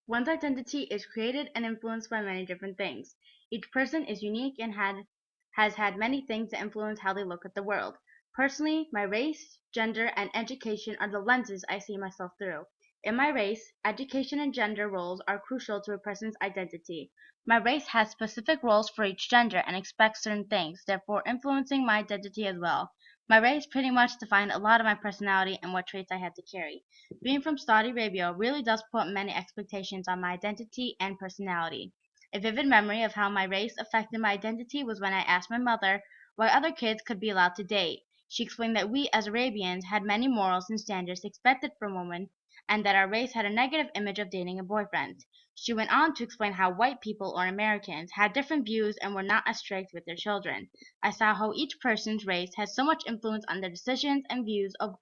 One's identity is created and influenced by many different things. Each person is unique and has had many things that influence how they look at the world. Personally, my race, gender, and education are the lenses I see myself through. In my race, education and gender roles are crucial to a person's identity. My race has specific roles for each gender and expects certain things, therefore influencing my identity as well. My race pretty much defined a lot of my personality and what traits I had to carry. Being from Saudi Arabia really does put many expectations on my identity and personality. A vivid memory of how my race affected my identity was when I asked my mother why other kids could be allowed to date. She explained that we as Arabians had many morals and standards expected from women, and that our race had a negative image of dating a boyfriend. She went on to explain how white people or Americans had different views and were not as strict with their children. I saw how each person's race had so much influence on their decisions and views of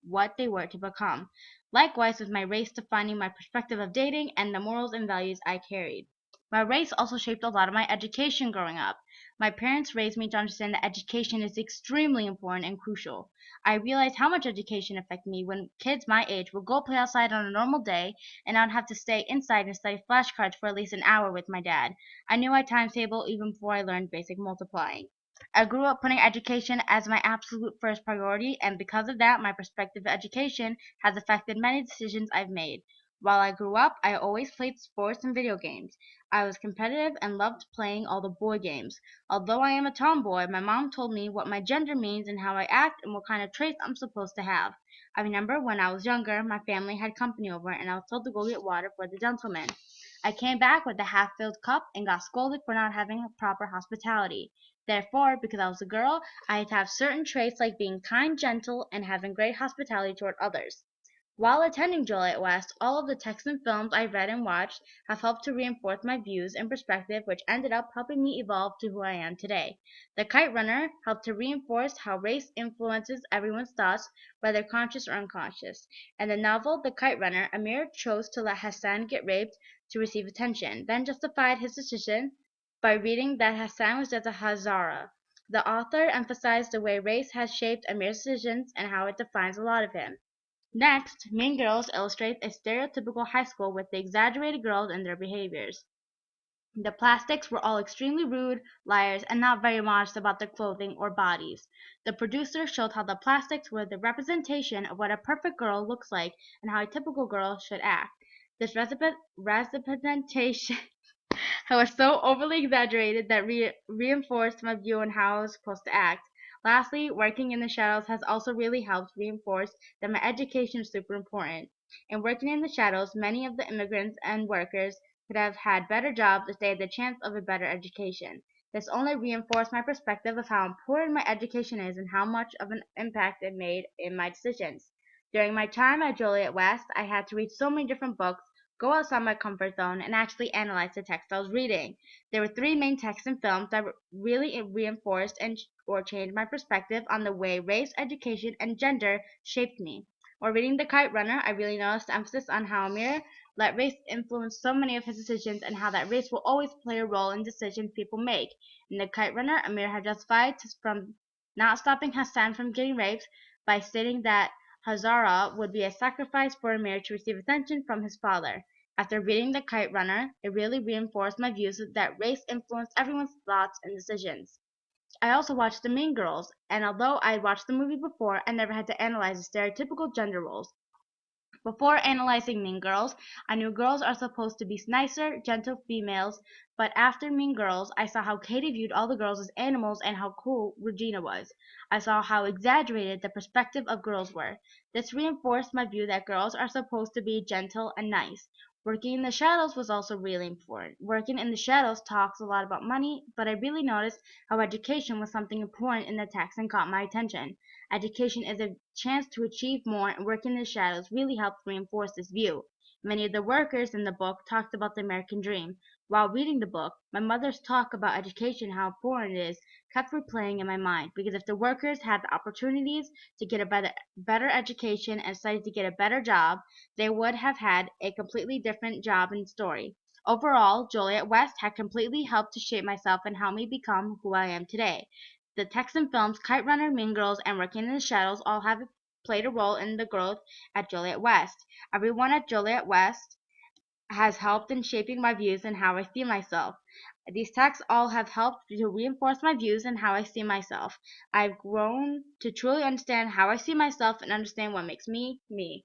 what they were to become. Likewise, with my race defining my perspective of dating and the morals and values I carried. My race also shaped a lot of my education growing up. My parents raised me to understand that education is extremely important and crucial. I realized how much education affected me when kids my age would go play outside on a normal day and I'd have to stay inside and study flashcards for at least an hour with my dad. I knew my timetable even before I learned basic multiplying. I grew up putting education as my absolute first priority, and because of that, my perspective of education has affected many decisions I've made. While I grew up, I always played sports and video games. I was competitive and loved playing all the boy games. Although I am a tomboy, my mom told me what my gender means and how I act and what kind of traits I'm supposed to have. I remember when I was younger, my family had company over and I was told to go get water for the gentleman. I came back with a half-filled cup and got scolded for not having proper hospitality. Therefore, because I was a girl, I had to have certain traits like being kind, gentle, and having great hospitality toward others. While attending Joliet West, all of the texts and films I read and watched have helped to reinforce my views and perspective, which ended up helping me evolve to who I am today. The Kite Runner helped to reinforce how race influences everyone's thoughts, whether conscious or unconscious. In the novel The Kite Runner, Amir chose to let Hassan get raped to receive attention, then justified his decision by reading that Hassan was just a Hazara. The author emphasized the way race has shaped Amir's decisions and how it defines a lot of him. Next, Mean Girls illustrates a stereotypical high school with the exaggerated girls and their behaviors. The plastics were all extremely rude, liars, and not very modest about their clothing or bodies. The producer showed how the plastics were the representation of what a perfect girl looks like and how a typical girl should act. This representation was so overly exaggerated that reinforced my view on how I was supposed to act. Lastly, working in the shadows has also really helped reinforce that my education is super important. In working in the shadows, many of the immigrants and workers could have had better jobs if they had the chance of a better education. This only reinforced my perspective of how important my education is and how much of an impact it made in my decisions. During my time at Joliet West, I had to read so many different books, go outside my comfort zone, and actually analyze the text I was reading. There were three main texts and films that really reinforced and or changed my perspective on the way race, education, and gender shaped me. While reading The Kite Runner, I really noticed the emphasis on how Amir let race influence so many of his decisions and how that race will always play a role in decisions people make. In The Kite Runner, Amir had justified from not stopping Hassan from getting raped by stating that Hazara would be a sacrifice for Amir to receive attention from his father. After reading The Kite Runner, it really reinforced my views that race influenced everyone's thoughts and decisions. I also watched The Mean Girls, and although I had watched the movie before, I never had to analyze the stereotypical gender roles. Before analyzing Mean Girls, I knew girls are supposed to be nicer, gentle females, but after Mean Girls, I saw how Katie viewed all the girls as animals and how cool Regina was. I saw how exaggerated the perspective of girls were. This reinforced my view that girls are supposed to be gentle and nice. Working in the shadows was also really important. Working in the shadows talks a lot about money, but I really noticed how education was something important in the text and caught my attention. Education is a chance to achieve more, and working in the shadows really helped reinforce this view. Many of the workers in the book talked about the American dream. While reading the book, my mother's talk about education and how important it is kept replaying in my mind, because if the workers had the opportunities to get a better education and study to get a better job, they would have had a completely different job and story. Overall, Joliet West had completely helped to shape myself and help me become who I am today. The Texan films Kite Runner, Mean Girls, and Working in the Shadows all have played a role in the growth at Joliet West. Everyone at Joliet West has helped in shaping my views and how I see myself. These texts all have helped to reinforce my views and how I see myself. I've grown to truly understand how I see myself and understand what makes me, me.